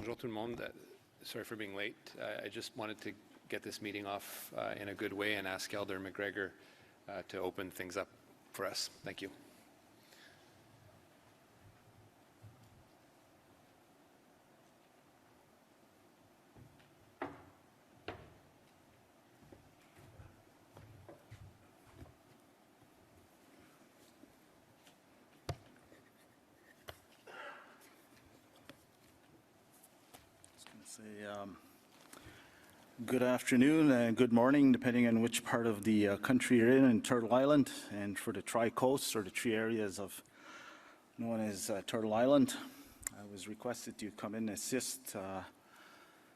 Bonjour tout le monde. Sorry for being late. I just wanted to get this meeting off in a good way and ask Elder McGregor to open things up for us. Thank you. Good afternoon and good morning, depending on which part of the country you're in Turtle Island. And for the Tri-Coast, or the three areas known as Turtle Island, I was requested to come in and assist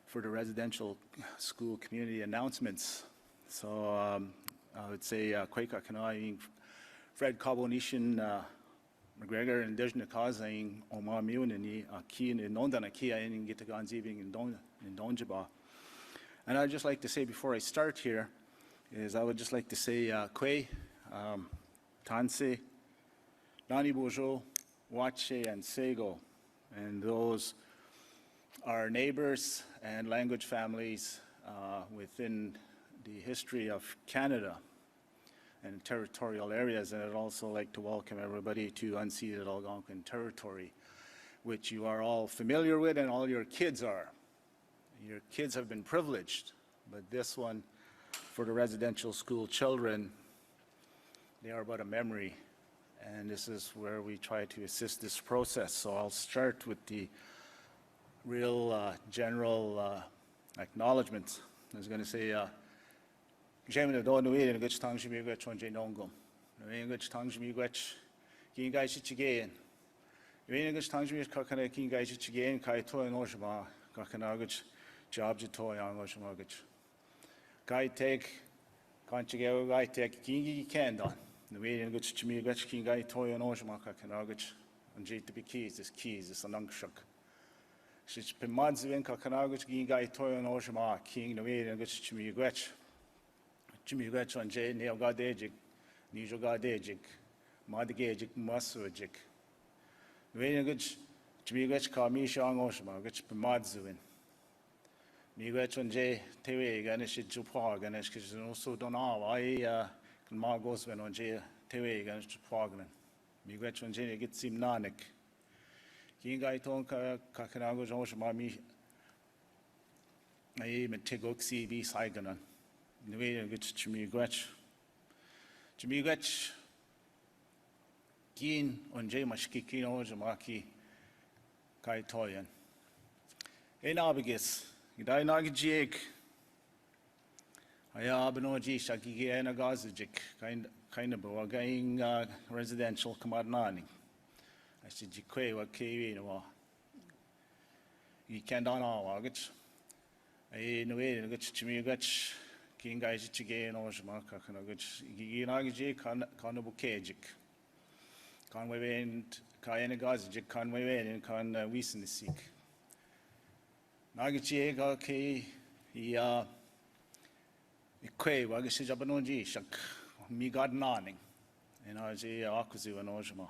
for the residential school community announcements. So I would say Quaker Kanai, Fred Cobonishan, McGregor, and Indigenous cause in Omar Mune and Key in Nondana Key in Gitaganzibing in Donjaba. And I'd just like to say before I start here is I would just like to say Kwe, Tanse, Nani Bojo, Wache, and Sego. And those are neighbors and language families within the history of Canada and territorial areas. And I'd also like to welcome everybody to unceded Algonquin territory, which you are all familiar with and all your kids are. Your kids have been privileged, but this one, for the residential school children, they are but a memory. And this is where we try to assist this process. So I'll start with the real general acknowledgements. I was going to say, Jamie, don't know it, and good tongue should be good one, Jane Ongum. Good tongue should be good. King guys, it's again. Good tongue should be coconut, king guys, it's again, Kaito and Oshima, coconut. Job to toy on Ocean Mortgage. Guy take, can't you get a guy take King can done. The way in which to me, which King guy toy on Ocean Market can argue and J to be keys, this an unkshook. She's been months in Kakanagach, King guy toy on Ocean Mark, King, the way in which to me, which Jimmy Gretch on J, Neil Gardejig, Nijo Gardejig, Madagajic, Muswajic. The way in which Jimmy Gretch called me Shang Ocean Mark, which been Madzuin. Miigwech on J, Tewe, Ganish, Jupog, and Eskis, and also don't know. I can Margos when on J, Tewe, Ganish, Jupognan. Miigwech on J, get Sim Nanik. King Guy Tonka, Kakanago, Joshmami, I am a Tegoxi, be Saiganan. In the way in which Chimigwech. Chimigwech, Gin on J, Mashkikino, Jamaki, Kaitoyan. In Abigis. G'day Nagajik. I have no G Shaki and a Gazajic, kind of going residential Kamarnani. I said, Jikwe, what Kavi, no. You can't on all luggage. I know it, which to me, which King guys again, or Jamaica, can I get Nagajik, Conable Kajic. Conway and Kayana Gazajic, Conway and Con Wiesen the Seek. Nagachiega ke ya ikwe wagashi jabanonji shak mi god naning and aje akuzu and ojma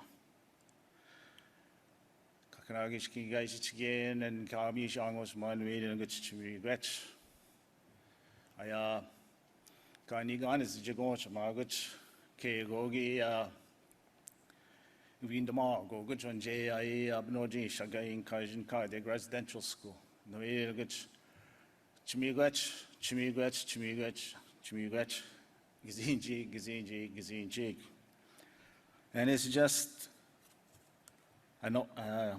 kakanagish ki guys again and kami shangos man made and good to regret aya kani gan is jagonch magach ke gogi win the mark go good on j I abnoji shagain kajin ka the residential school. No, it's Chimigwech, Gizinji. And it's just a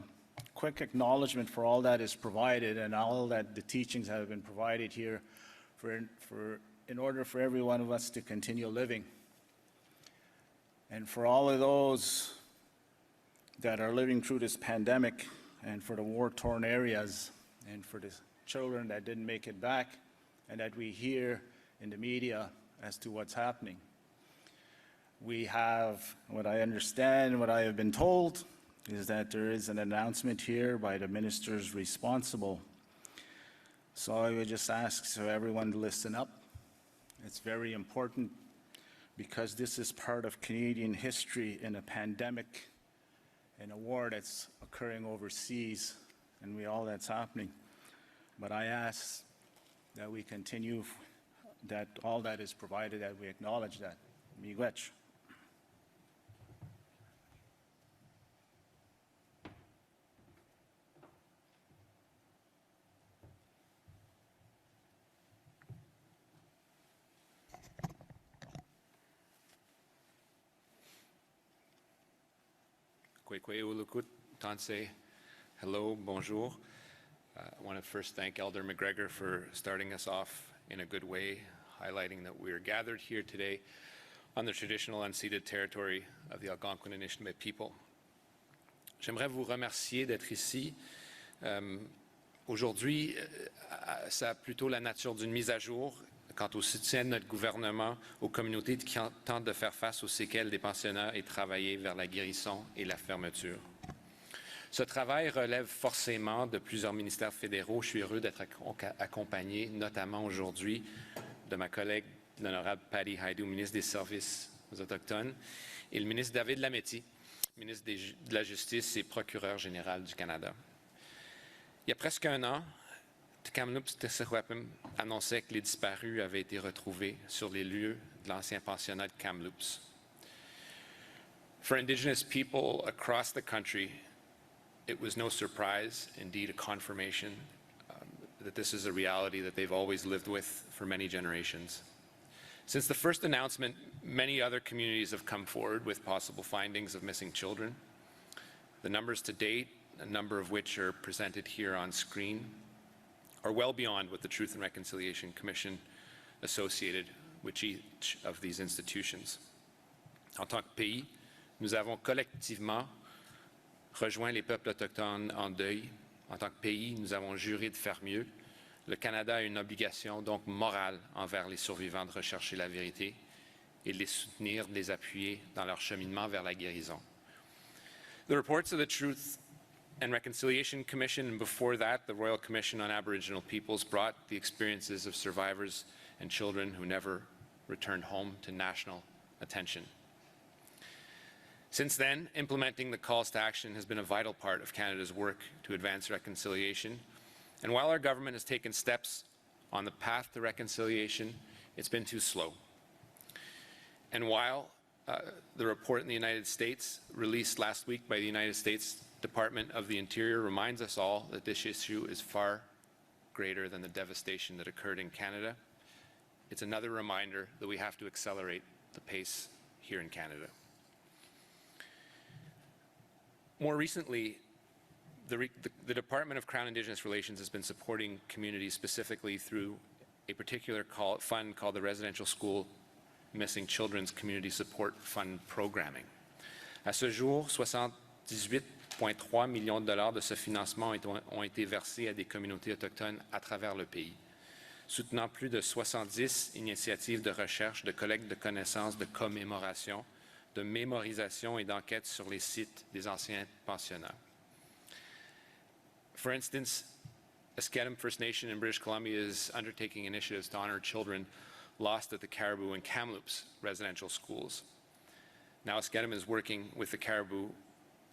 quick acknowledgement for all that is provided and all that the teachings have been provided here in order for every one of us to continue living. And for all of those that are living through this pandemic and for the war-torn areas, and for the children that didn't make it back and that we hear in the media as to what's happening. We have, what I understand, what I have been told, is that there is an announcement here by the ministers responsible. So I would just ask so everyone to listen up. It's very important because this is part of Canadian history in a pandemic, in a war that's occurring overseas, and all that's happening. but I ask that we continue, that all that is provided, that we acknowledge that. Miigwech. Kwekwe ulukut, tanse, hello, bonjour. I want to first thank Elder McGregor for starting us off in a good way, highlighting that we are gathered here today on the traditional unceded territory of the Algonquin and Anishinaabe people. J'aimerais vous remercier d'être ici. Aujourd'hui, ça a plutôt la nature d'une mise à jour quant au soutien de notre gouvernement aux communautés qui tentent de faire face aux séquelles des pensionnats et travailler vers la guérison et la fermeture. Ce travail relève forcément de plusieurs ministères fédéraux. Je suis heureux d'être accompagné, notamment aujourd'hui, de ma collègue, l'honorable Patty Hajdu, ministre des Services aux Autochtones, et le ministre David Lametti, ministre de la Justice et procureur général du Canada. Il y a presque un an, Kamloops Tessahwapim annonçait que les disparus avaient été retrouvés sur les lieux de l'ancien pensionnat de Kamloops. For Indigenous people across the country, it was no surprise, indeed a confirmation, that this is a reality that they've always lived with for many generations. Since the first announcement, many other communities have come forward with possible findings of missing children. The numbers to date, a number of which are presented here on screen, are well beyond what the Truth and Reconciliation Commission associated with each of these institutions. En tant que pays, nous avons collectivement rejoint les peuples autochtones en deuil. En tant que pays, nous avons juré de faire mieux. Le Canada a une obligation donc morale envers les survivants de rechercher la vérité et de les soutenir, de les appuyer dans leur cheminement vers la guérison. The reports of the Truth and Reconciliation Commission, and before that, the Royal Commission on Aboriginal Peoples, brought the experiences of survivors and children who never returned home to national attention. Since then, implementing the calls to action has been a vital part of Canada's work to advance reconciliation. And while our government has taken steps on the path to reconciliation, it's been too slow. And while the report in the United States, released last week by the United States Department of the Interior, reminds us all that this issue is far greater than the devastation that occurred in Canada, it's another reminder that we have to accelerate the pace here in Canada. More recently, the Department of Crown Indigenous Relations has been supporting communities specifically through a particular fund called the Residential School Missing Children's Community Support Fund Programming. À ce jour, 78,3 millions de dollars de ce financement ont été versés à des communautés autochtones à travers le pays, soutenant plus de 70 initiatives de recherche, de collecte de connaissances, de commémoration, de mémorisation et d'enquête sur les sites des anciens pensionnats. For instance, Eskedem First Nation in British Columbia is undertaking initiatives to honor children lost at the Caribou and Kamloops residential schools. Now Eskedem is working with the Caribou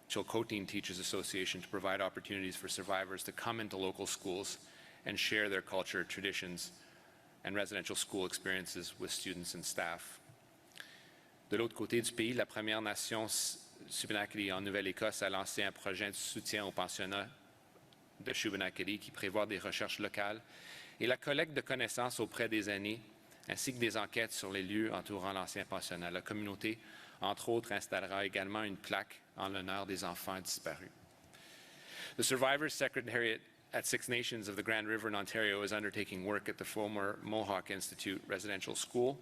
Chilcotin Teachers Association to provide opportunities for survivors to come into local schools and share their culture, traditions, and residential school experiences with students and staff. De l'autre côté du pays, la Première Nation Shubenacadie en Nouvelle-Écosse a lancé un projet de soutien aux pensionnats de Shubenacadie qui prévoit des recherches locales et la collecte de connaissances auprès des aînés, ainsi que des enquêtes sur les lieux entourant l'ancien pensionnat. La communauté, entre autres, installera également une plaque en l'honneur des enfants disparus. The Survivors Secretariat at Six Nations of the Grand River in Ontario is undertaking work at the former Mohawk Institute Residential School.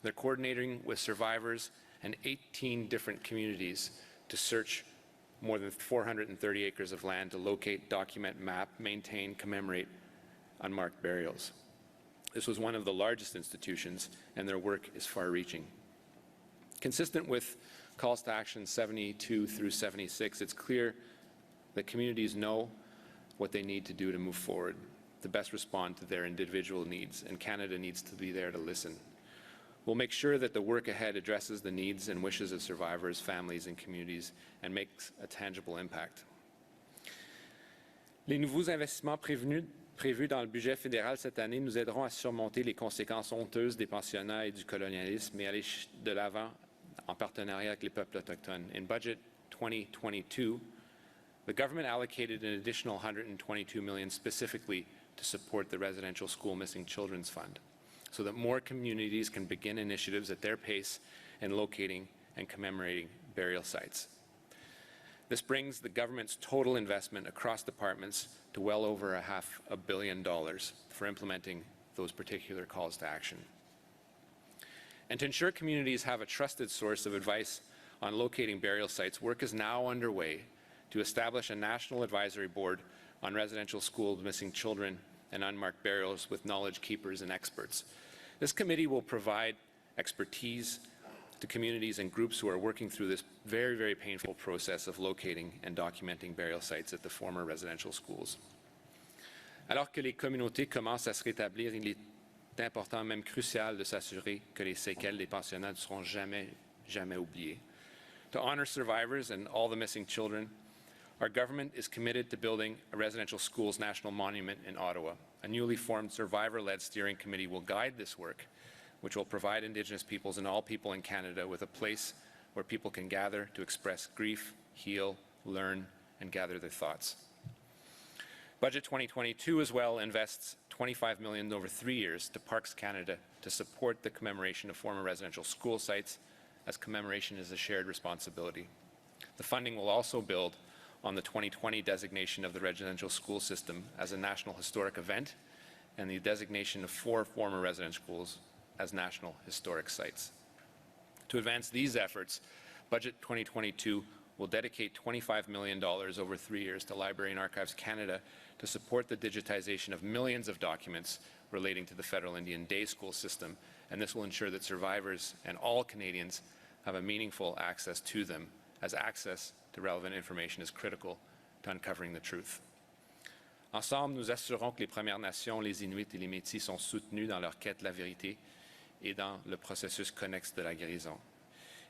They're coordinating with survivors and 18 different communities to search more than 430 acres of land to locate, document, map, maintain, commemorate unmarked burials. This was one of the largest institutions, and their work is far-reaching. Consistent with calls to action 72 through 76, it's clear that communities know what they need to do to move forward, to best respond to their individual needs, and Canada needs to be there to listen. We'll make sure that the work ahead addresses the needs and wishes of survivors, families, and communities, and makes a tangible impact. Les nouveaux investissements prévus prévus dans le budget fédéral cette année nous aideront à surmonter les conséquences honteuses des pensionnats et du colonialisme et aller de l'avant en partenariat avec les peuples autochtones. In budget 2022, the government allocated an additional $122 million specifically to support the Residential School Missing Children's Fund, so that more communities can begin initiatives at their pace in locating and commemorating burial sites. This brings the government's total investment across departments to well over $500 million for implementing those particular calls to action. And to ensure communities have a trusted source of advice on locating burial sites, work is now underway to establish a national advisory board on residential schools missing children and unmarked burials with knowledge keepers and experts. This committee will provide expertise to communities and groups who are working through this very, very painful process of locating and documenting burial sites at the former residential schools. Alors que les communautés commencent à se rétablir, il est important, même crucial, de s'assurer que les séquelles des pensionnats ne seront jamais oubliées. To honor survivors and all the missing children, our government is committed to building a residential schools national monument in Ottawa. A newly formed survivor-led steering committee will guide this work, which will provide Indigenous peoples and all people in Canada with a place where people can gather to express grief, heal, learn, and gather their thoughts. Budget 2022 as well invests $25 million over 3 years to Parks Canada to support the commemoration of former residential school sites, as commemoration is a shared responsibility. The funding will also build on the 2020 designation of the residential school system as a national historic event and the designation of 4 former residential schools as national historic sites. To advance these efforts, Budget 2022 will dedicate $25 million over 3 years to Library and Archives Canada to support the digitization of millions of documents relating to the Federal Indian Day School system, and this will ensure that survivors and all Canadians have a meaningful access to them, as access to relevant information is critical to uncovering the truth. Ensemble, nous assurons que les Premières Nations, les Inuits et les Métis sont soutenus dans leur quête de la vérité et dans le processus connexe de la guérison.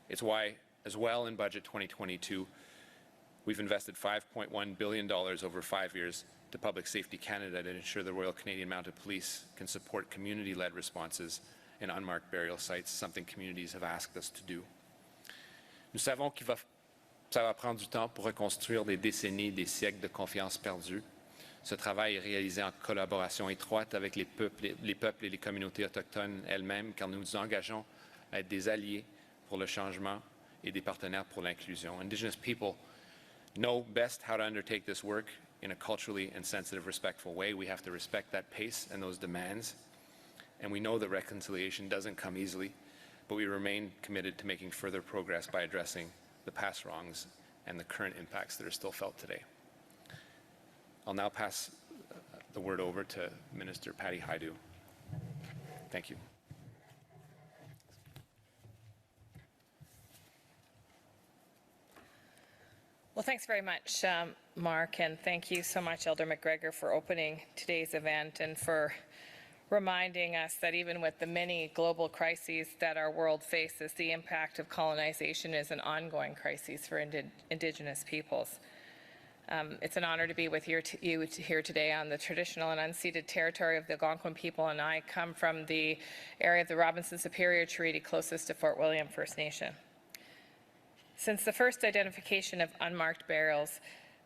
It's why, as well, in Budget 2022, we've invested $5.1 billion over 5 years to Public Safety Canada to ensure the Royal Canadian Mounted Police can support community-led responses in unmarked burial sites, something communities have asked us to do. Nous savons que ça va prendre du temps pour reconstruire des décennies, des siècles de confiance perdue. Ce travail est réalisé en collaboration étroite avec les peuples et les communautés autochtones elles-mêmes, car nous nous engageons à être des alliés pour le changement et des partenaires pour l'inclusion. Indigenous people know best how to undertake this work in a culturally and sensitive, respectful way. We have to respect that pace and those demands. And we know that reconciliation doesn't come easily, but we remain committed to making further progress by addressing the past wrongs and the current impacts that are still felt today. I'll now pass the word over to Minister Patty Hajdu. Thank you. Well, thanks very much, Mark, and thank you so much, Elder McGregor, for opening today's event and for reminding us that even with the many global crises that our world faces, the impact of colonization is an ongoing crisis for Indigenous peoples. It's an honor to be with you here today on the traditional and unceded territory of the Algonquin people, and I come from the area of the Robinson Superior Treaty closest to Fort William First Nation. Since the first identification of unmarked burials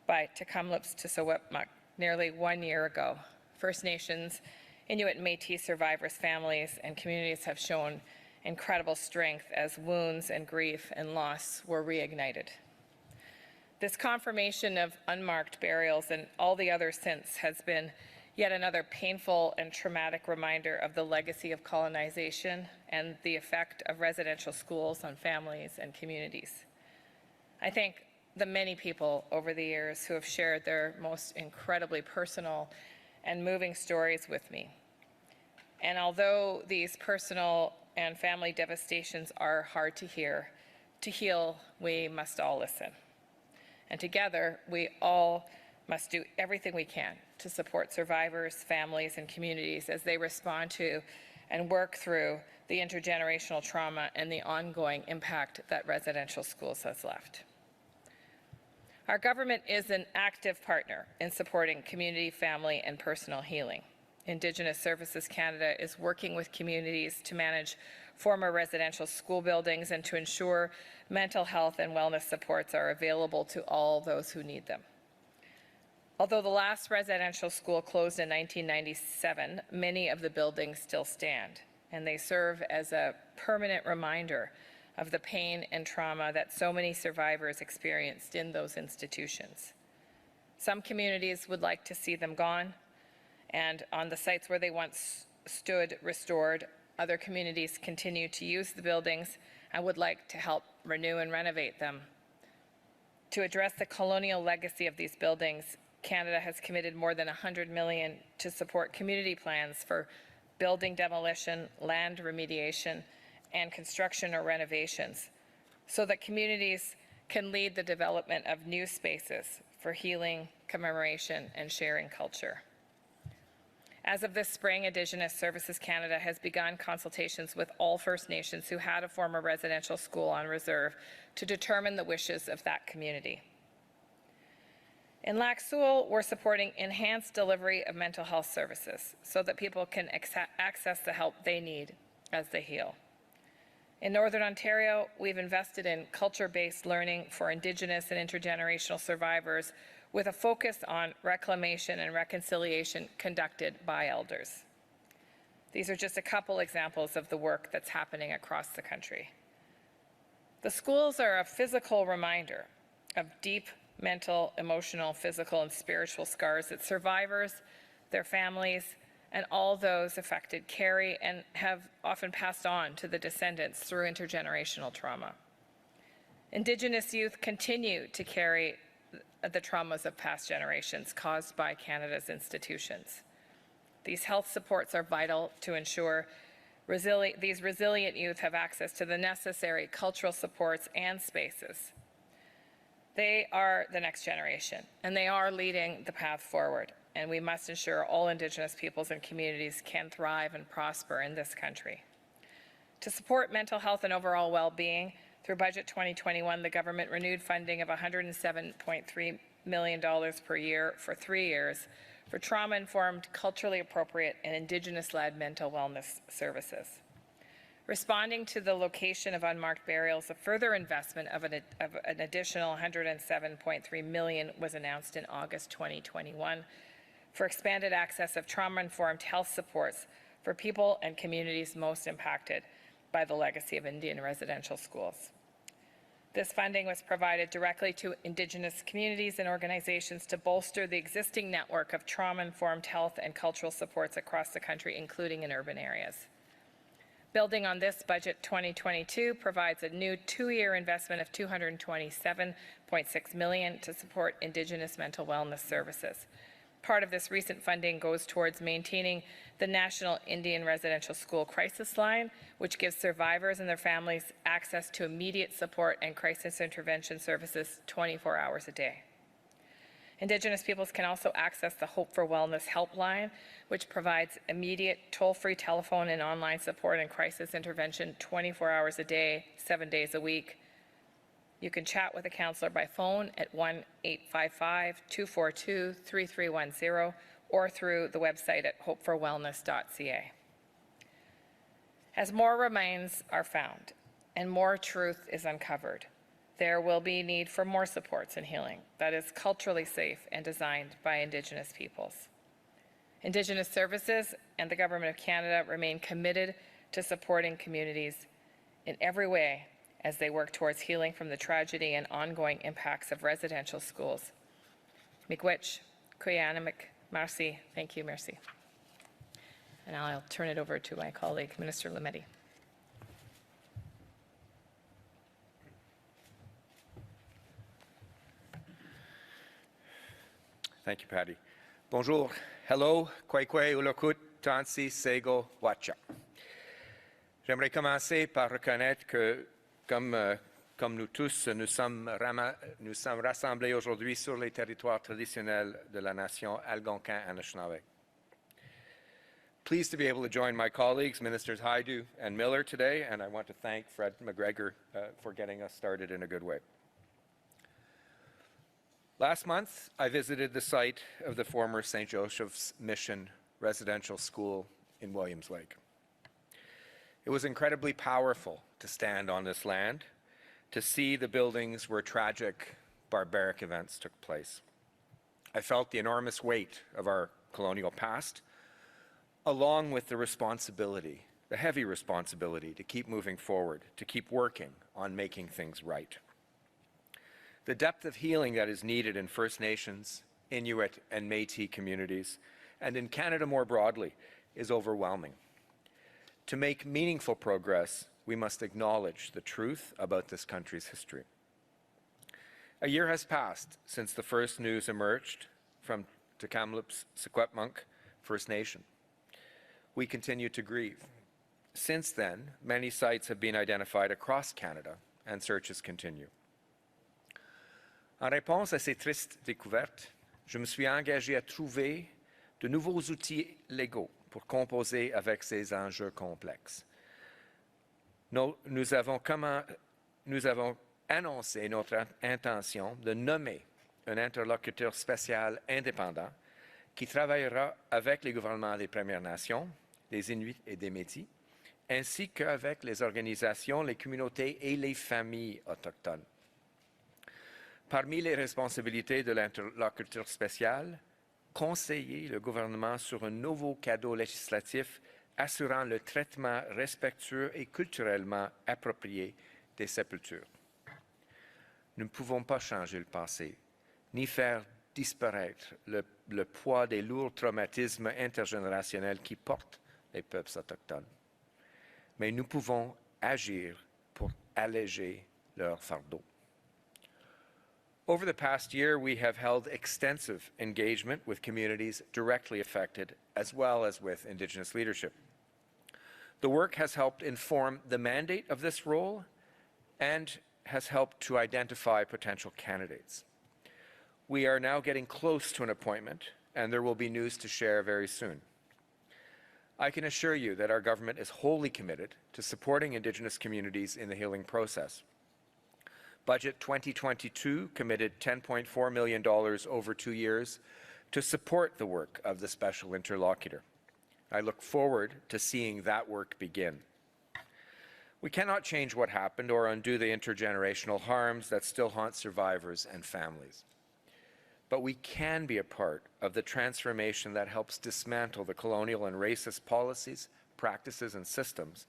by Tecumlip's Tsawwapmuk nearly 1 year ago, First Nations, Inuit and Métis survivors' families and communities have shown incredible strength as wounds and grief and loss were reignited. This confirmation of unmarked burials and all the others since has been yet another painful and traumatic reminder of the legacy of colonization and the effect of residential schools on families and communities. I thank the many people over the years who have shared their most incredibly personal and moving stories with me. And although these personal and family devastations are hard to heal, we must all listen. And together, we all must do everything we can to support survivors, families, and communities as they respond to and work through the intergenerational trauma and the ongoing impact that residential schools has left. Our government is an active partner in supporting community, family, and personal healing. Indigenous Services Canada is working with communities to manage former residential school buildings and to ensure mental health and wellness supports are available to all those who need them. Although the last residential school closed in 1997, many of the buildings still stand, and they serve as a permanent reminder of the pain and trauma that so many survivors experienced in those institutions. Some communities would like to see them gone, and on the sites where they once stood, restored. Other communities continue to use the buildings and would like to help renew and renovate them. To address the colonial legacy of these buildings, Canada has committed more than $100 million to support community plans for building demolition, land remediation, and construction or renovations, so that communities can lead the development of new spaces for healing, commemoration, and sharing culture. As of this spring, Indigenous Services Canada has begun consultations with all First Nations who had a former residential school on reserve to determine the wishes of that community. In Lac Seul, we're supporting enhanced delivery of mental health services so that people can access the help they need as they heal. In Northern Ontario, we've invested in culture-based learning for Indigenous and intergenerational survivors with a focus on reclamation and reconciliation conducted by elders. These are just a couple examples of the work that's happening across the country. The schools are a physical reminder of deep mental, emotional, physical, and spiritual scars that survivors, their families, and all those affected carry and have often passed on to the descendants through intergenerational trauma. Indigenous youth continue to carry the traumas of past generations caused by Canada's institutions. These health supports are vital to ensure these resilient youth have access to the necessary cultural supports and spaces. They are the next generation, and they are leading the path forward, and we must ensure all Indigenous peoples and communities can thrive and prosper in this country. To support mental health and overall well-being, through Budget 2021, the government renewed funding of $107.3 million per year for 3 years for trauma-informed, culturally appropriate, and Indigenous-led mental wellness services. Responding to the location of unmarked burials, a further investment of an additional $107.3 million was announced in August 2021 for expanded access of trauma-informed health supports for people and communities most impacted by the legacy of Indian residential schools. This funding was provided directly to Indigenous communities and organizations to bolster the existing network of trauma-informed health and cultural supports across the country, including in urban areas. Building on this, Budget 2022 provides a new 2-year investment of $227.6 million to support Indigenous mental wellness services. Part of this recent funding goes towards maintaining the National Indian Residential School Crisis Line, which gives survivors and their families access to immediate support and crisis intervention services 24 hours a day. Indigenous peoples can also access the Hope for Wellness helpline, which provides immediate toll-free telephone and online support and crisis intervention 24 hours a day, 7 days a week. You can chat with a counselor by phone at 1-855-242-3310 or through the website at hopeforwellness.ca. As more remains are found and more truth is uncovered, there will be need for more supports and healing that is culturally safe and designed by Indigenous peoples. Indigenous Services and the Government of Canada remain committed to supporting communities in every way as they work towards healing from the tragedy and ongoing impacts of residential schools. Miigwech, Kuyanemik, merci, thank you, merci. And now I'll turn it over to my colleague, Minister Lametti. Thank you, Patty. Bonjour, hello, kwekwe, ulokut, tansi, sego, wacha. J'aimerais commencer par reconnaître que, comme nous tous, nous sommes rassemblés aujourd'hui sur les territoires traditionnels de la nation Algonquin-Anishinaabe. Pleased to be able to join my colleagues, Ministers Hajdu and Miller today, and I want to thank Fred McGregor for getting us started in a good way. Last month, I visited the site of the former St. Joseph's Mission Residential School in Williams Lake. It was incredibly powerful to stand on this land, to see the buildings where tragic, barbaric events took place. I felt the enormous weight of our colonial past, along with the responsibility, the heavy responsibility to keep moving forward, to keep working on making things right. The depth of healing that is needed in First Nations, Inuit, and Métis communities, and in Canada more broadly, is overwhelming. To make meaningful progress, we must acknowledge the truth about this country's history. A year has passed since the first news emerged from Tk'emlúps Secwepemc First Nation. We continue to grieve. Since then, many sites have been identified across Canada, and searches continue. En réponse à ces tristes découvertes, je me suis engagé à trouver de nouveaux outils légaux pour composer avec ces enjeux complexes. Nous avons annoncé notre intention de nommer un interlocuteur spécial indépendant qui travaillera avec les gouvernements des Premières Nations, des Inuits et des Métis, ainsi qu'avec les organisations, les communautés et les familles autochtones. Parmi les responsabilités de l'interlocuteur spécial, conseiller le gouvernement sur un nouveau cadeau législatif assurant le traitement respectueux et culturellement approprié des sépultures. Nous ne pouvons pas changer le passé, ni faire disparaître le poids des lourds traumatismes intergénérationnels qui portent les peuples autochtones. Mais nous pouvons agir pour alléger leur fardeau. Over the past year, we have held extensive engagement with communities directly affected, as well as with Indigenous leadership. The work has helped inform the mandate of this role and has helped to identify potential candidates. We are now getting close to an appointment, and there will be news to share very soon. I can assure you that our government is wholly committed to supporting Indigenous communities in the healing process. Budget 2022 committed $10.4 million over 2 years to support the work of the special interlocutor. I look forward to seeing that work begin. We cannot change what happened or undo the intergenerational harms that still haunt survivors and families. But we can be a part of the transformation that helps dismantle the colonial and racist policies, practices, and systems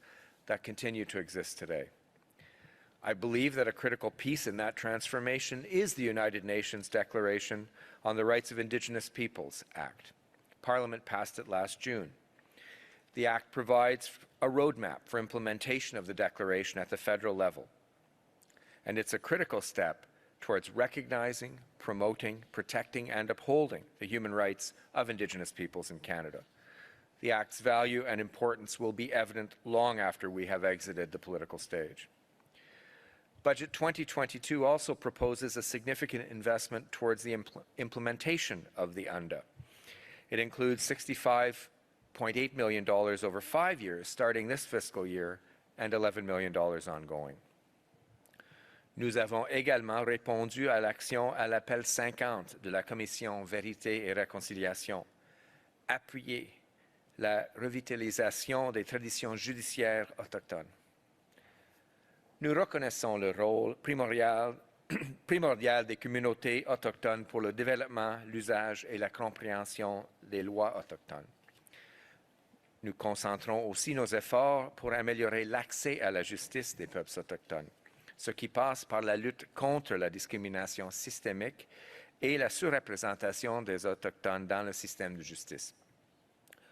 that continue to exist today. I believe that a critical piece in that transformation is the United Nations Declaration on the Rights of Indigenous Peoples Act. Parliament passed it last June. The Act provides a roadmap for implementation of the Declaration at the federal level, and it's a critical step towards recognizing, promoting, protecting, and upholding the human rights of Indigenous peoples in Canada. The Act's value and importance will be evident long after we have exited the political stage. Budget 2022 also proposes a significant investment towards the implementation of the UNDA. It includes $65.8 million over 5 years, starting this fiscal year, and $11 million ongoing. Nous avons également répondu à l'action à l'appel 50 de la Commission Vérité et Réconciliation, appuyer la revitalisation des traditions judiciaires autochtones. Nous reconnaissons le rôle primordial des communautés autochtones pour le développement, l'usage et la compréhension des lois autochtones. Nous concentrons aussi nos efforts pour améliorer l'accès à la justice des peuples autochtones, ce qui passe par la lutte contre la discrimination systémique et la surreprésentation des Autochtones dans le système de justice.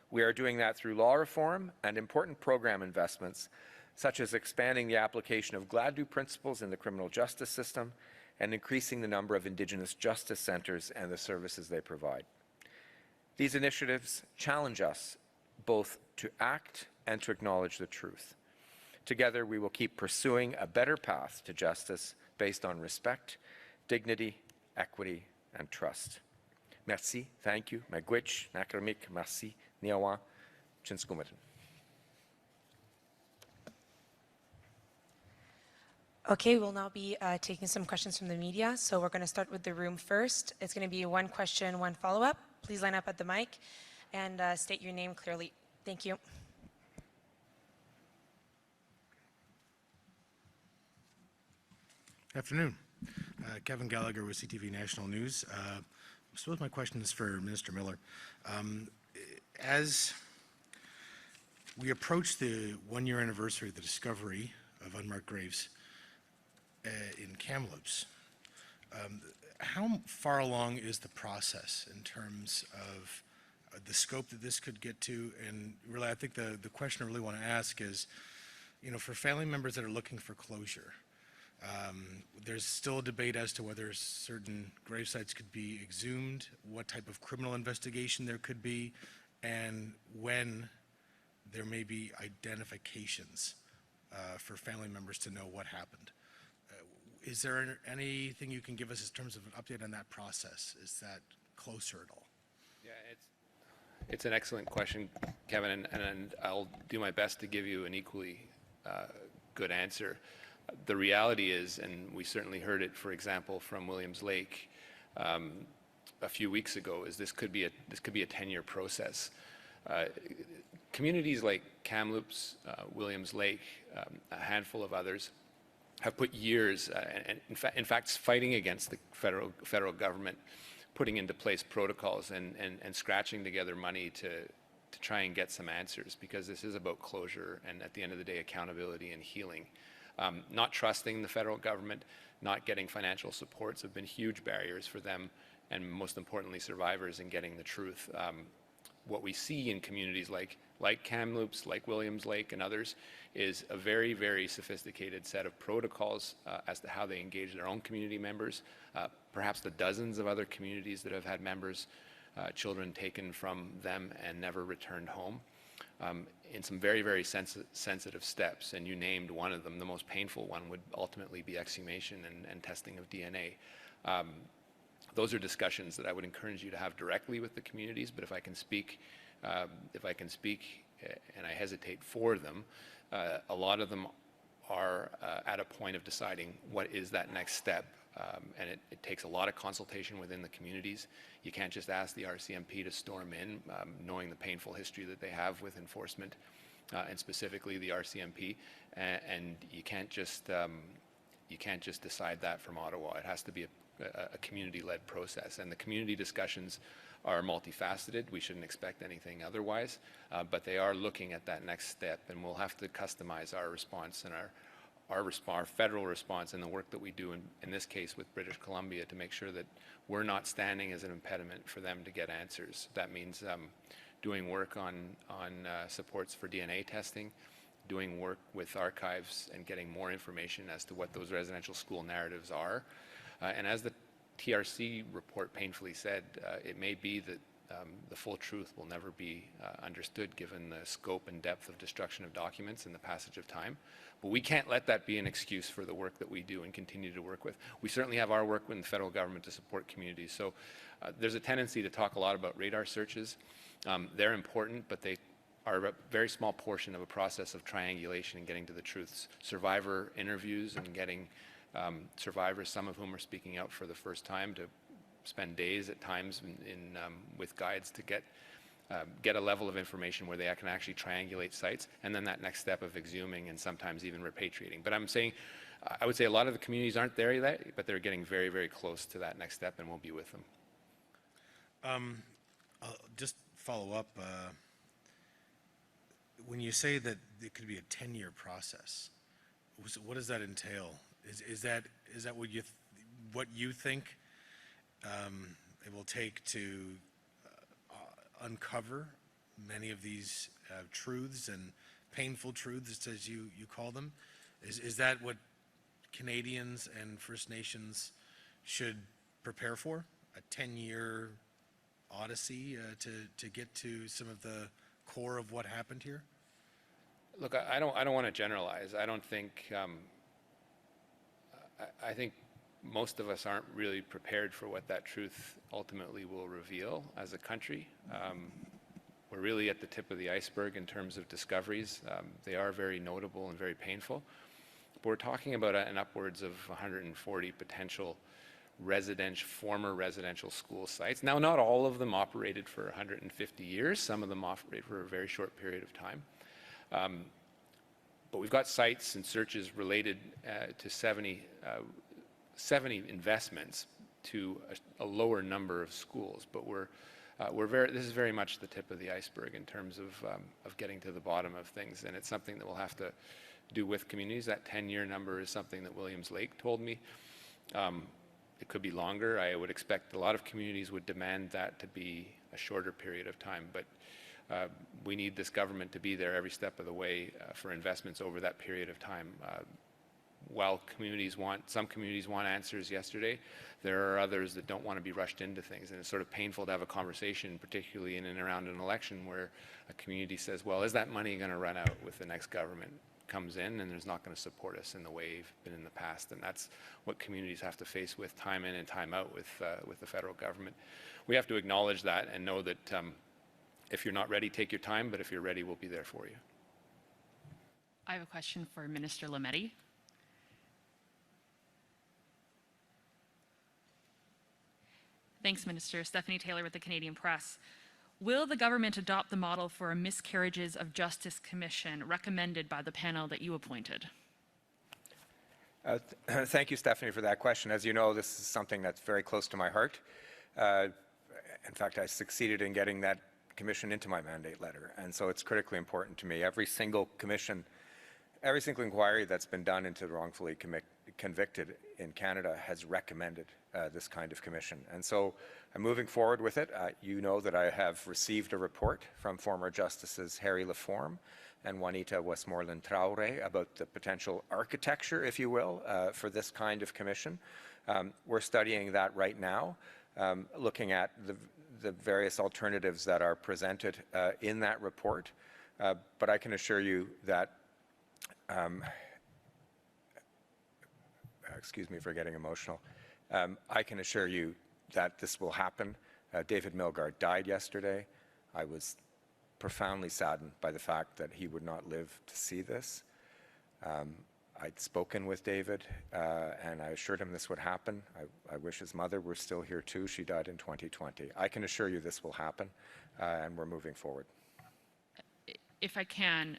We are doing that through law reform and important program investments, such as expanding the application of Hajdu principles in the criminal justice system and increasing the number of Indigenous justice centers and the services they provide. These initiatives challenge us both to act and to acknowledge the truth. Together, we will keep pursuing a better path to justice based on respect, dignity, equity, and trust. Merci, thank you, Magwitch, Nakramik, merci, Niawa, Chinskumatan. Okay, we'll now be taking some questions from the media. So we're going to start with the room first. It's going to be one question, one follow-up. Please line up at the mic and state your name clearly. Thank you. Afternoon. Kevin Gallagher with CTV National News. I suppose my question is for Minister Miller. As we approach the one-year anniversary of the discovery of unmarked graves in Kamloops, how far along is the process in terms of the scope that this could get to? And really, I think the question I really want to ask is, you know, for family members that are looking for closure, there's still a debate as to whether certain grave sites could be exhumed, what type of criminal investigation there could be, and when there may be identifications for family members to know what happened. Is there anything you can give us in terms of an update on that process? Is that closer at all? Yeah, it's an excellent question, Kevin, and I'll do my best to give you an equally good answer. The reality is, and we certainly heard it, for example, from Williams Lake a few weeks ago, is this could be a 10-year process. Communities like Kamloops, Williams Lake, a handful of others, have put years, and in fact, fighting against the federal government, putting into place protocols and scratching together money to try and get some answers, because this is about closure and, at the end of the day, accountability and healing. Not trusting the federal government, not getting financial supports have been huge barriers for them, and most importantly, survivors in getting the truth. What we see in communities like Kamloops, like Williams Lake and others, is a very, very sophisticated set of protocols as to how they engage their own community members, perhaps the dozens of other communities that have had members, children taken from them and never returned home, in some very, very sensitive steps. And you named one of them. The most painful one would ultimately be exhumation and testing of DNA. Those are discussions that I would encourage you to have directly with the communities, but if I can speak, and I hesitate for them, a lot of them are at a point of deciding what is that next step, and it takes a lot of consultation within the communities. You can't just ask the RCMP to storm in, knowing the painful history that they have with enforcement, and specifically the RCMP, and you can't just decide that from Ottawa. It has to be a community-led process, and the community discussions are multifaceted. We shouldn't expect anything otherwise, but they are looking at that next step, and we'll have to customize our response and our federal response and the work that we do in this case with British Columbia to make sure that we're not standing as an impediment for them to get answers. That means doing work on supports for DNA testing, doing work with archives and getting more information as to what those residential school narratives are. And as the TRC report painfully said, it may be that the full truth will never be understood given the scope and depth of destruction of documents and the passage of time. But we can't let that be an excuse for the work that we do and continue to work with. We certainly have our work with the federal government to support communities. So there's a tendency to talk a lot about radar searches. They're important, but they are a very small portion of a process of triangulation and getting to the truths. Survivor interviews and getting survivors, some of whom are speaking out for the first time, to spend days at times with guides to get a level of information where they can actually triangulate sites, and then that next step of exhuming and sometimes even repatriating. But I would say a lot of the communities aren't there yet, but they're getting very, very close to that next step, and we'll be with them. I'll just follow up. When you say that it could be a 10-year process, what does that entail? Is that what you think it will take to uncover many of these truths and painful truths, as you call them? Is that what Canadians and First Nations should prepare for? A 10-year odyssey to get to some of the core of what happened here? Look, I don't want to generalize. I don't think. I think most of us aren't really prepared for what that truth ultimately will reveal as a country. We're really at the tip of the iceberg in terms of discoveries. They are very notable and very painful. But we're talking about an upwards of 140 potential former residential school sites. Now, not all of them operated for 150 years. Some of them operated for a very short period of time. But we've got sites and searches related to 70 investments to a lower number of schools. But this is very much the tip of the iceberg in terms of getting to the bottom of things, and it's something that we'll have to do with communities. That 10-year number is something that Williams Lake told me. It could be longer. I would expect a lot of communities would demand that to be a shorter period of time, but we need this government to be there every step of the way for investments over that period of time. While some communities want answers yesterday, there are others that don't want to be rushed into things, and it's sort of painful to have a conversation, particularly in and around an election, where a community says, well, is that money going to run out with the next government comes in and is not going to support us in the way it's been in the past? And that's what communities have to face with time in and time out with the federal government. We have to acknowledge that and know that if you're not ready, take your time, but if you're ready, we'll be there for you. I have a question for Minister Lametti. Thanks, Minister. Stephanie Taylor with the Canadian Press. Will the government adopt the model for a miscarriages of justice commission recommended by the panel that you appointed? Thank you, Stephanie, for that question. As you know, this is something that's very close to my heart. In fact, I succeeded in getting that commission into my mandate letter, and so it's critically important to me. Every single commission, every single inquiry that's been done into wrongfully convicted in Canada has recommended this kind of commission. And so I'm moving forward with it. You know that I have received a report from former Justices Harry Laforme and Juanita Westmoreland Traoré about the potential architecture, if you will, for this kind of commission. We're studying that right now, looking at the various alternatives that are presented in that report. But I can assure you that excuse me for getting emotional. I can assure you that this will happen. David Milgaard died yesterday. I was profoundly saddened by the fact that he would not live to see this. I'd spoken with David and I assured him this would happen. I wish his mother were still here too. She died in 2020. I can assure you this will happen and we're moving forward. If I can,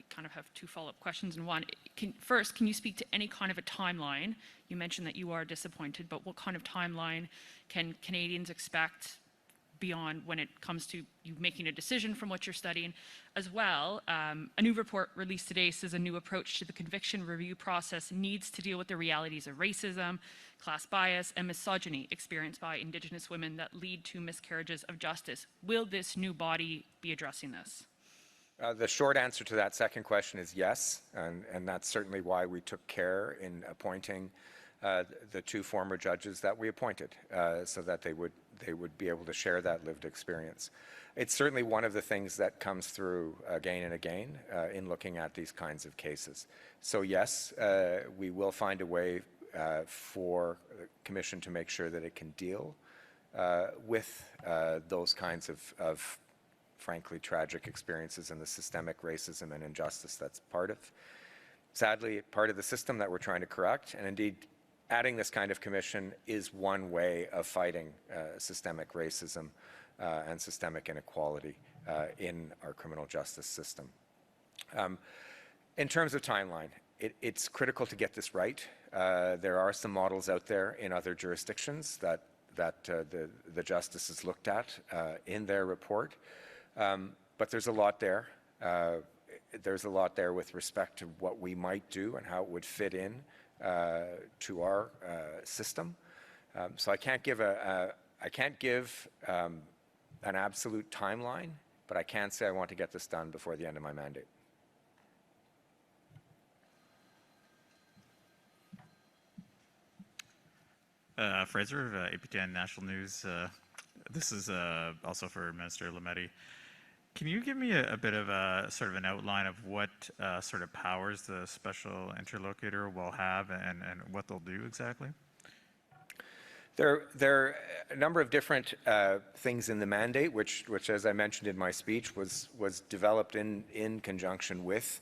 kind of have two follow-up questions in one. First, can you speak to any kind of a timeline? You mentioned that you are disappointed, but what kind of timeline can Canadians expect beyond when it comes to you making a decision from what you're studying? As well, a new report released today says a new approach to the conviction review process needs to deal with the realities of racism, class bias, and misogyny experienced by Indigenous women that lead to miscarriages of justice. Will this new body be addressing this? The short answer to that second question is yes, and that's certainly why we took care in appointing the two former judges that we appointed, so that they would be able to share that lived experience. It's certainly one of the things that comes through again and again in looking at these kinds of cases. So yes, we will find a way for the Commission to make sure that it can deal with those kinds of frankly tragic experiences and the systemic racism and injustice that's sadly part of the system that we're trying to correct. And indeed, adding this kind of commission is one way of fighting systemic racism and systemic inequality in our criminal justice system. In terms of timeline, it's critical to get this right. There are some models out there in other jurisdictions that the justices looked at in their report. But there's a lot there. There's a lot there with respect to what we might do and how it would fit in to our system. So I can't give an absolute timeline, but I can say I want to get this done before the end of my mandate. Fraser of APTN National News. This is also for Minister Lametti. Can you give me a bit of a sort of an outline of what sort of powers the special interlocutor will have and what they'll do exactly? There are a number of different things in the mandate, which, as I mentioned in my speech, was developed in conjunction with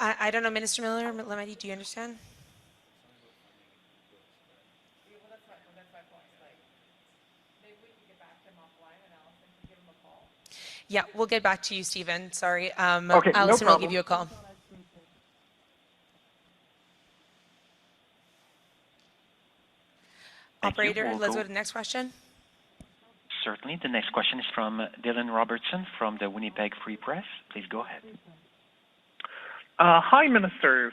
I don't know, Minister Miller, Lametti, do you understand? Yeah, we'll get back to you, Stephen. Sorry. Okay, no Allison will give problem. you a call. Thank you. Operator, We'll let's go- go to the next question. Certainly. The next question is from Dylan Robertson from the Winnipeg Free Press. Please go ahead. Hi, Ministers.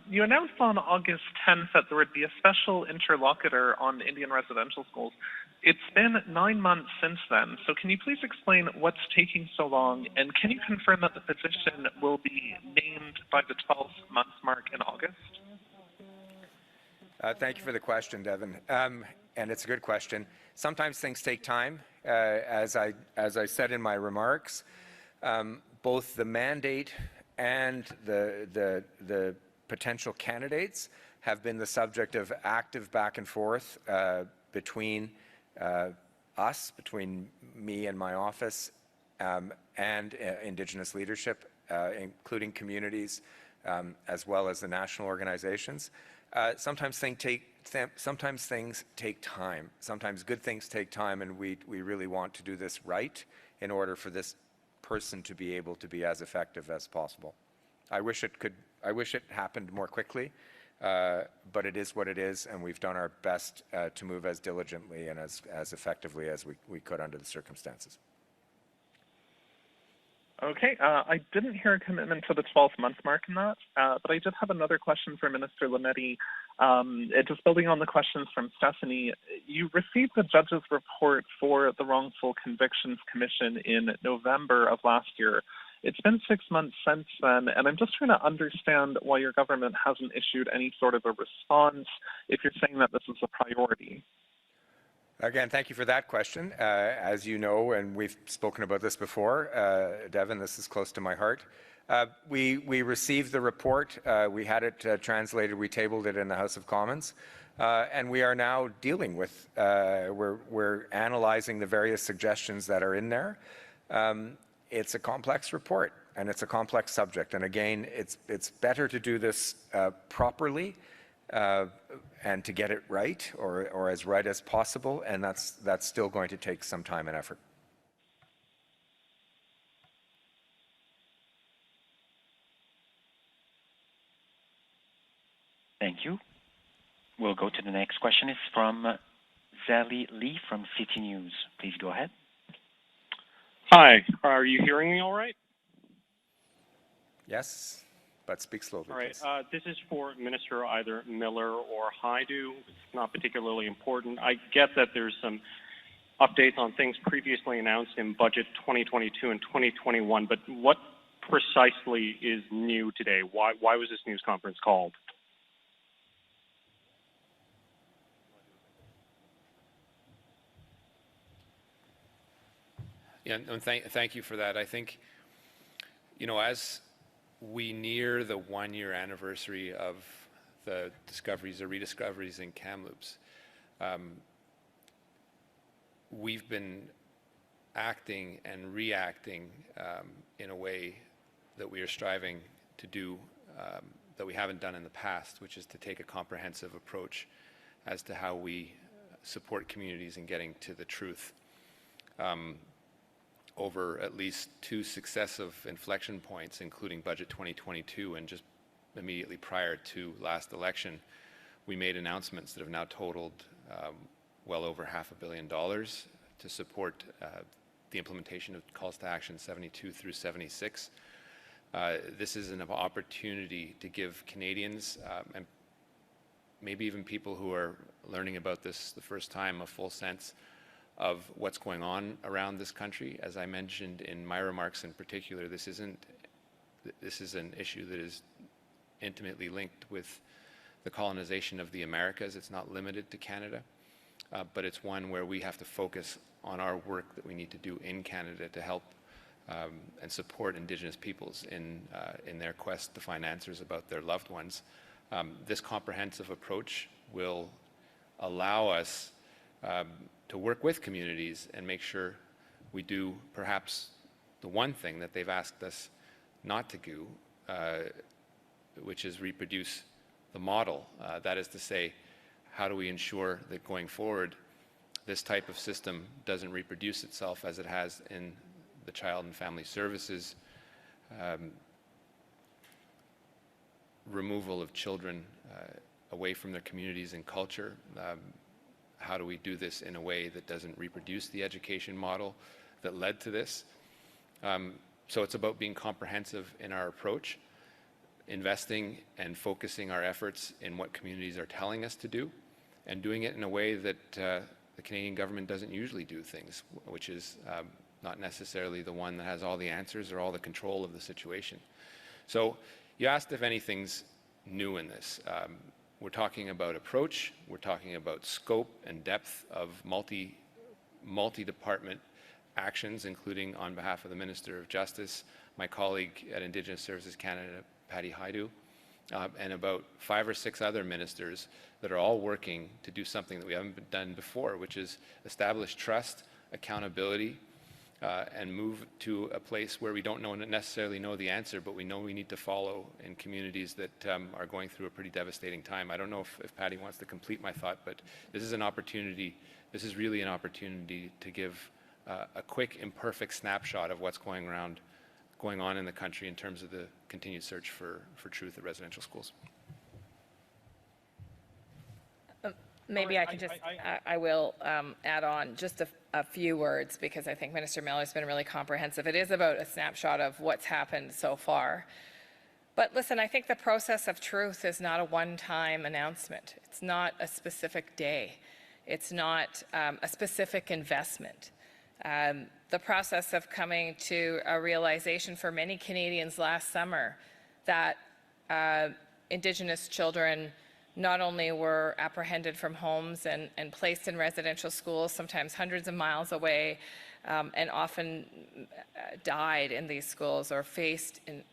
You announced on August 10th that there would be a special interlocutor on Indian residential schools. It's been 9 months since then, so can you please explain what's taking so long, and can you confirm that the position will be named by the 12-month mark in August? Thank you for the question, Devin. And it's a good question. Sometimes things take time. As I said in my remarks, both the mandate and the potential candidates have been the subject of active back and forth between between me and my office, and Indigenous leadership, including communities, as well as the national organizations. Sometimes things take time. Sometimes good things take time, and we really want to do this right in order for this person to be able to be as effective as possible. I wish it happened more quickly, but it is what it is, and we've done our best to move as diligently and as effectively as we could under the circumstances. Okay, I didn't hear a commitment to the 12-month mark in that, but I did have another question for Minister Lametti. Just building on the questions from Stephanie, you received the judge's report for the Wrongful Convictions Commission in November of last year. It's been 6 months since then, and I'm just trying to understand why your government hasn't issued any sort of a response if you're saying that this is a priority. Again, thank you for that question. As you know, and we've spoken about this before, Devin, this is close to my heart. We received the report. We had it translated. We tabled it in the House of Commons. And we are now dealing with, we're analyzing the various suggestions that are in there. It's a complex report, and it's a complex subject. And again, it's better to do this properly and to get it right, or as right as possible, and that's still going to take some time and effort. Thank you. We'll go to the next question. It's from Zali Lee from City News. Please go ahead. Hi, are you hearing me all right? Yes, but speak slowly, all right, please. this is for Minister either Miller or Hajdu. It's not particularly important. I get that there's some updates on things previously announced in Budget 2022 and 2021, but what precisely is new today? Why was this news conference called? Yeah, and thank you for that. I think, as we near the 1-year anniversary of the discoveries or rediscoveries in Kamloops, we've been acting and reacting in a way that we are striving to do that we haven't done in the past, which is to take a comprehensive approach as to how we support communities in getting to the truth. Over at least 2 successive inflection points, including Budget 2022 and just immediately prior to last election, we made announcements that have now totaled well over $500 million to support the implementation of calls to action 72 through 76. This is an opportunity to give Canadians and maybe even people who are learning about this the first time a full sense of what's going on around this country. As I mentioned in my remarks in particular, this is an issue that is intimately linked with the colonization of the Americas. It's not limited to Canada, but it's one where we have to focus on our work that we need to do in Canada to help and support Indigenous peoples in their quest to find answers about their loved ones. This comprehensive approach will allow us to work with communities and make sure we do perhaps the one thing that they've asked us not to do, which is reproduce the model. That is to say, how do we ensure that going forward, this type of system doesn't reproduce itself as it has in the child and family services, removal of children away from their communities and culture. How do we do this in a way that doesn't reproduce the education model that led to this? So it's about being comprehensive in our approach, investing and focusing our efforts in what communities are telling us to do, and doing it in a way that the Canadian government doesn't usually do things, which is not necessarily the one that has all the answers or all the control of the situation. So you asked if anything's new in this. We're talking about approach, we're talking about scope and depth of multi-department actions, including on behalf of the Minister of Justice, my colleague at Indigenous Services Canada, Patty Hajdu, and about 5 or 6 other ministers that are all working to do something that we haven't done before, which is establish trust, accountability, and move to a place where we don't necessarily know the answer, but we know we need to follow in communities that are going through a pretty devastating time. I don't know if Patty wants to complete my thought, but this is an opportunity, this is really an opportunity to give a quick, imperfect snapshot of what's going on in the country in terms of the continued search for truth at residential schools. Maybe I can just, I will add on just a few words, because I think Minister Miller has been really comprehensive. It is about a snapshot of what's happened so far. But listen, I think the process of truth is not a one-time announcement. It's not a specific day. It's not a specific investment. The process of coming to a realization for many Canadians last summer that Indigenous children not only were apprehended from homes and placed in residential schools, sometimes hundreds of miles away, and often died in these schools or faced in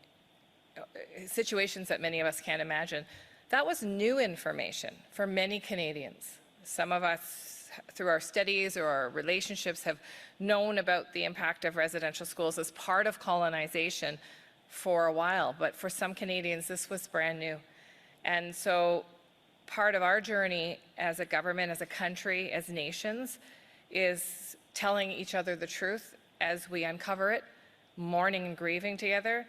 situations that many of us can't imagine. That was new information for many Canadians. Some of us, through our studies or our relationships, have known about the impact of residential schools as part of colonization for a while, but for some Canadians, this was brand new. And so part of our journey as a government, as a country, as nations, is telling each other the truth as we uncover it, mourning and grieving together,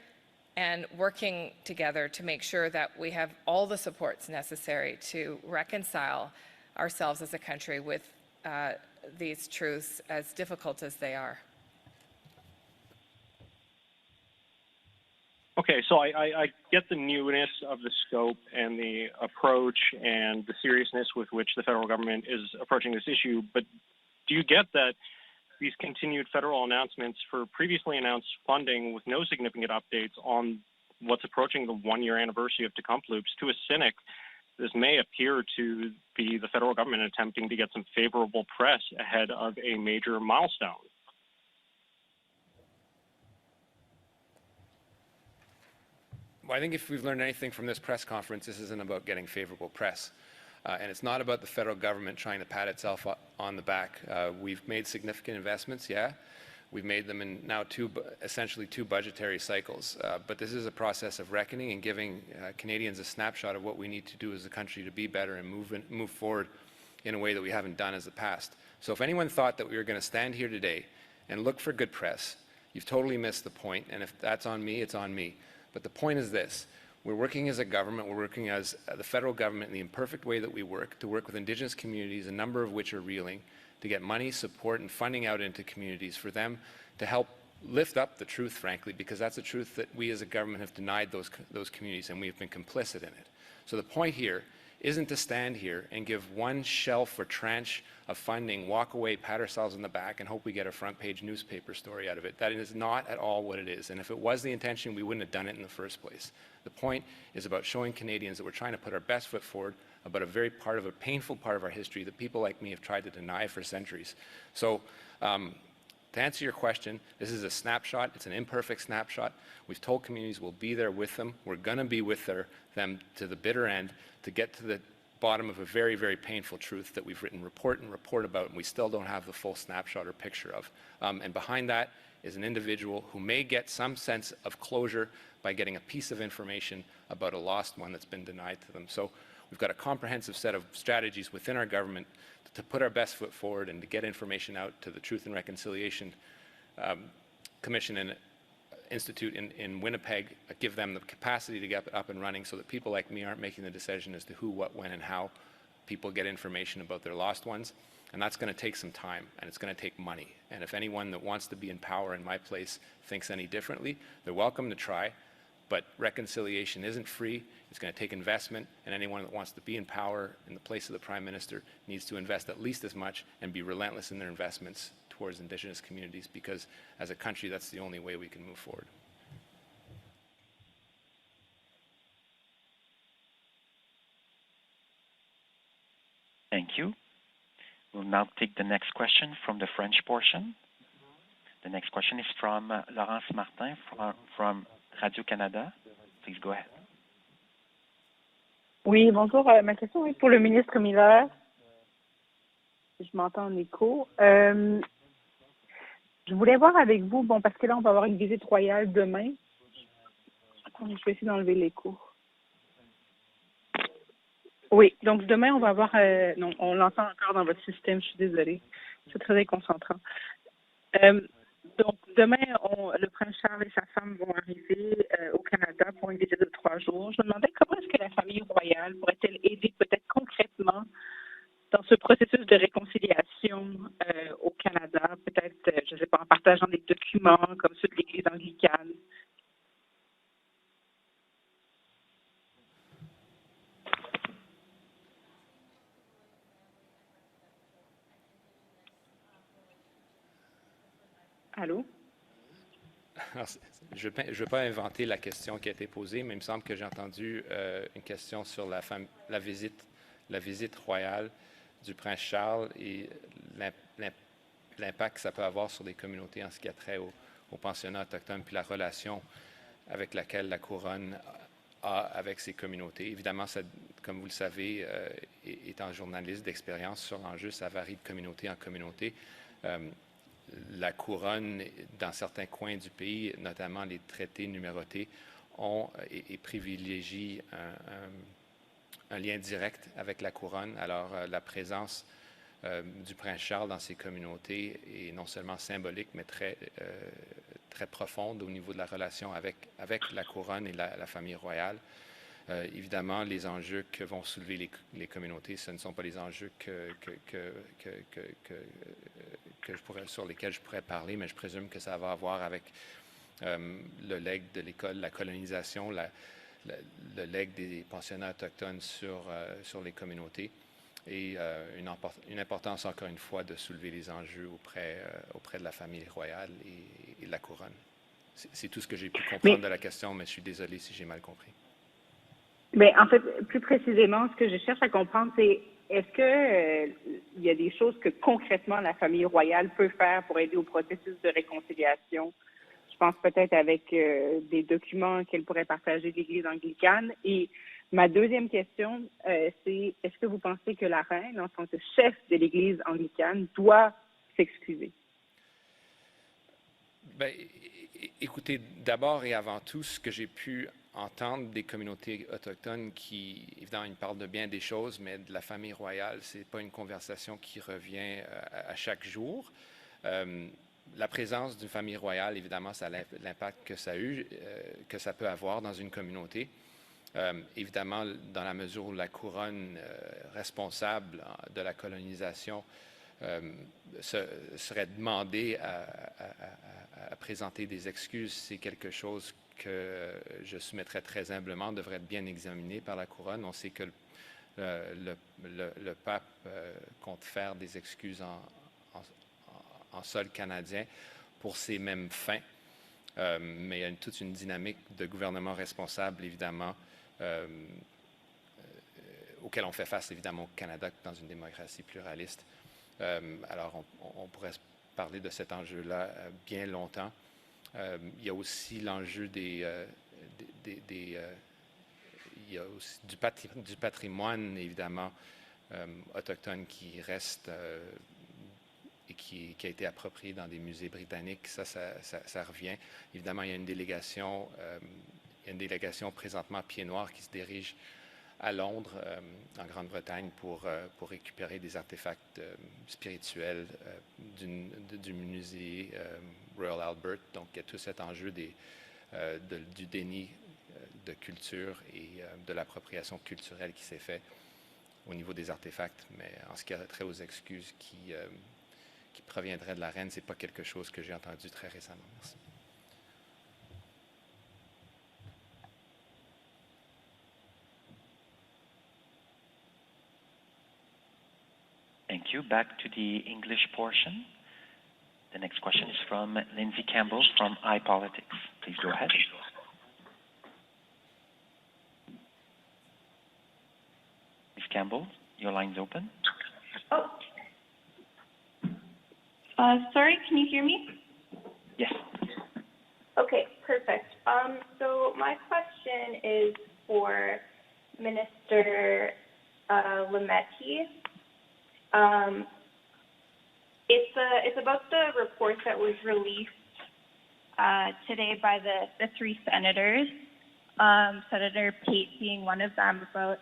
and working together to make sure that we have all the supports necessary to reconcile ourselves as a country with these truths, as difficult as they are. Okay, so I get the newness of the scope and the approach and the seriousness with which the federal government is approaching this issue, but do you get that these continued federal announcements for previously announced funding with no significant updates on what's approaching the one-year anniversary of Tecumseh, to a cynic, this may appear to be the federal government attempting to get some favorable press ahead of a major milestone? Well, I think if we've learned anything from this press conference, this isn't about getting favorable press. And it's not about the federal government trying to pat itself on the back. We've made significant investments, yeah. We've made them in now essentially two budgetary cycles. But this is a process of reckoning and giving Canadians a snapshot of what we need to do as a country to be better and move forward in a way that we haven't done as the past. So if anyone thought that we were going to stand here today and look for good press, you've totally missed the point. And if that's on me, it's on me. But the point is this: we're working as a government, we're working as the federal government in the imperfect way that we work, to work with Indigenous communities, a number of which are reeling, to get money, support, and funding out into communities for them to help lift up the truth, frankly, because that's a truth that we as a government have denied those communities, and we've been complicit in it. So the point here isn't to stand here and give one shelf or tranche of funding, walk away, pat ourselves on the back, and hope we get a front-page newspaper story out of it. That is not at all what it is. And if it was the intention, we wouldn't have done it in the first place. The point is about showing Canadians that we're trying to put our best foot forward about a very painful part of our history that people like me have tried to deny for centuries. So to answer your question, this is a snapshot. It's an imperfect snapshot. We've told communities we'll be there with them. We're going to be with them to the bitter end to get to the bottom of a very, very painful truth that we've written report about, and we still don't have the full snapshot or picture of. And behind that is an individual who may get some sense of closure by getting a piece of information about a lost one that's been denied to them. So we've got a comprehensive set of strategies within our government to put our best foot forward and to get information out to the Truth and Reconciliation Commission and Institute in Winnipeg, give them the capacity to get up and running so that people like me aren't making the decision as to who, what, when, and how people get information about their lost ones. And that's going to take some time, and it's going to take money. And if anyone that wants to be in power in my place thinks any differently, they're welcome to try. But reconciliation isn't free. It's going to take investment, and anyone that wants to be in power in the place of the Prime Minister needs to invest at least as much and be relentless in their investments towards Indigenous communities, because as a country, that's the only way we can move forward. Thank you. We'll now take the next question from the French portion. The next question is from Laurence Martin from Radio-Canada. Please go ahead. Oui, bonjour. Ma question est pour le ministre Miller. Je m'entends en écho. Je voulais voir avec vous, bon, parce que là, on va avoir une visite royale demain. Attendez, je vais essayer d'enlever l'écho. Oui, donc demain, on va avoir... non, on l'entend encore dans votre système, je suis désolée. C'est très déconcentrant. Donc, demain, le prince Charles et sa femme vont arriver au Canada pour une visite de 3 jours. Je me demandais comment est-ce que la famille royale pourrait-elle aider peut-être concrètement dans ce processus de réconciliation au Canada, peut-être, je ne sais pas, en partageant des documents comme ceux de l'Église anglicane. Allô? Alors, je ne veux pas inventer la question qui a été posée, mais il me semble que j'ai entendu une question sur la visite royale du prince Charles et l'impact que ça peut avoir sur les communautés en ce qui a trait aux pensionnats autochtones, puis la relation avec laquelle la couronne a avec ces communautés. Évidemment, ça, comme vous le savez, étant journaliste d'expérience sur l'enjeu, ça varie de communauté en communauté. La couronne, dans certains coins du pays, notamment les traités numérotés, ont et privilégient un lien direct avec la couronne. Alors, la présence du prince Charles dans ces communautés est non seulement symbolique, mais très profonde au niveau de la relation avec la couronne et la famille royale. Évidemment, les enjeux que vont soulever les communautés, ce ne sont pas les enjeux sur lesquels je pourrais parler, mais je présume que ça va avoir avec le legs de l'école, la colonisation, le legs des pensionnats autochtones sur les communautés et une importance, encore une fois, de soulever les enjeux auprès de la famille royale et de la couronne. C'est tout ce que j'ai pu comprendre de la question, mais je suis désolé si j'ai mal compris. Mais en fait, plus précisément, ce que je cherche à comprendre, c'est est-ce que il y a des choses que concrètement la famille royale peut faire pour aider au processus de réconciliation? Je pense peut-être avec des documents qu'elle pourrait partager de l'Église anglicane. Et ma deuxième question, c'est est-ce que vous pensez que la reine, en tant que chef de l'Église anglicane, doit s'excuser? Bien, écoutez, d'abord et avant tout, ce que j'ai pu entendre des communautés autochtones qui, évidemment, ils parlent de bien des choses, mais de la famille royale, ce n'est pas une conversation qui revient à chaque jour. La présence d'une famille royale, évidemment, ça a l'impact que ça peut avoir dans une communauté. Évidemment, dans la mesure où la couronne responsable de la colonisation serait demandée à présenter des excuses, c'est quelque chose que je soumettrais très humblement, devrait être bien examiné par la couronne. On sait que le pape compte faire des excuses en sol canadien pour ces mêmes fins, mais il y a toute une dynamique de gouvernement responsable, évidemment, auquel on fait face, évidemment, au Canada, dans une démocratie pluraliste. Alors, on pourrait parler de cet enjeu-là bien longtemps. Il y a aussi l'enjeu il y a aussi du patrimoine, évidemment, autochtone qui reste et qui a été approprié dans des musées britanniques. Ça revient. Évidemment, il y a une délégation y a une délégation présentement Pieds Noirs qui se dirige à Londres, en Grande-Bretagne, pour récupérer des artefacts spirituels du musée Royal Albert. Donc, il y a tout cet enjeu du déni de culture et de l'appropriation culturelle qui s'est fait au niveau des artefacts. Mais en ce qui a trait aux excuses qui proviendraient de la reine, ce n'est pas quelque chose que j'ai entendu très récemment. Merci. Thank you. Back to the English portion. The next question is from Lindsay Campbell from iPolitics. Please go ahead. Ms. Campbell, your line's open. Oh. Sorry, can you hear me? Yes. Okay, perfect. So my question is for Minister Lametti. It's about the report that was released today by the three senators, Senator Pate being one of them, about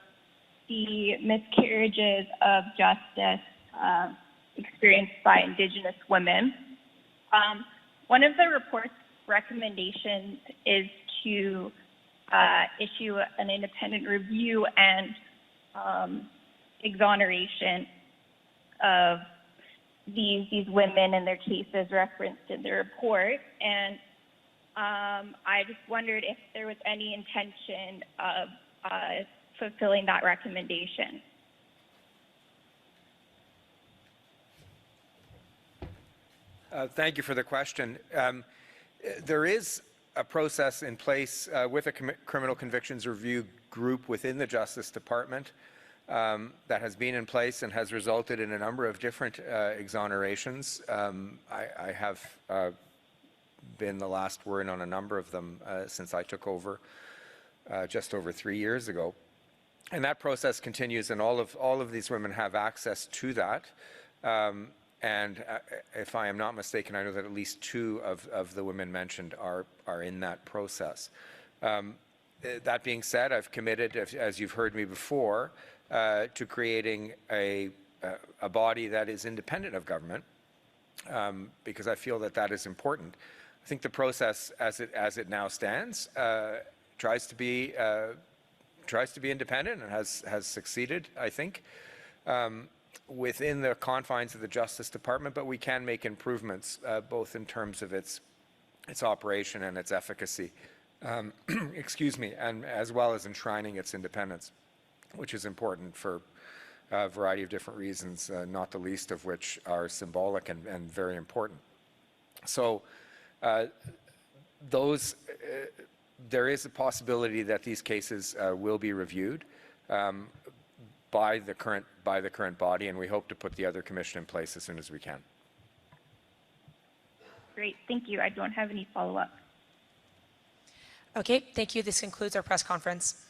the miscarriages of justice experienced by Indigenous women. One of the report's recommendations is to issue an independent review and exoneration of these women and their cases referenced in the report. And I just wondered if there was any intention of fulfilling that recommendation. Thank you for the question. There is a process in place with a criminal convictions review group within the Justice Department that has been in place and has resulted in a number of different exonerations. I have been the last word on a number of them since I took over just over 3 years ago. And that process continues, and all of these women have access to that. And if I am not mistaken, I know that at least 2 of the women mentioned are in that process. That being said, I've committed, as you've heard me before, to creating a body that is independent of government, because I feel that is important. I think the process, as it now stands, tries to be independent and has succeeded, I think, within the confines of the Justice Department. But we can make improvements, both in terms of its operation and its efficacy. Excuse me, and as well as enshrining its independence, which is important for a variety of different reasons, not the least of which are symbolic and very important. So there is a possibility that these cases will be reviewed by the current body, and we hope to put the other commission in place as soon as we can. Great, thank you. I don't have any follow-up. Okay, thank you. This concludes our press conference.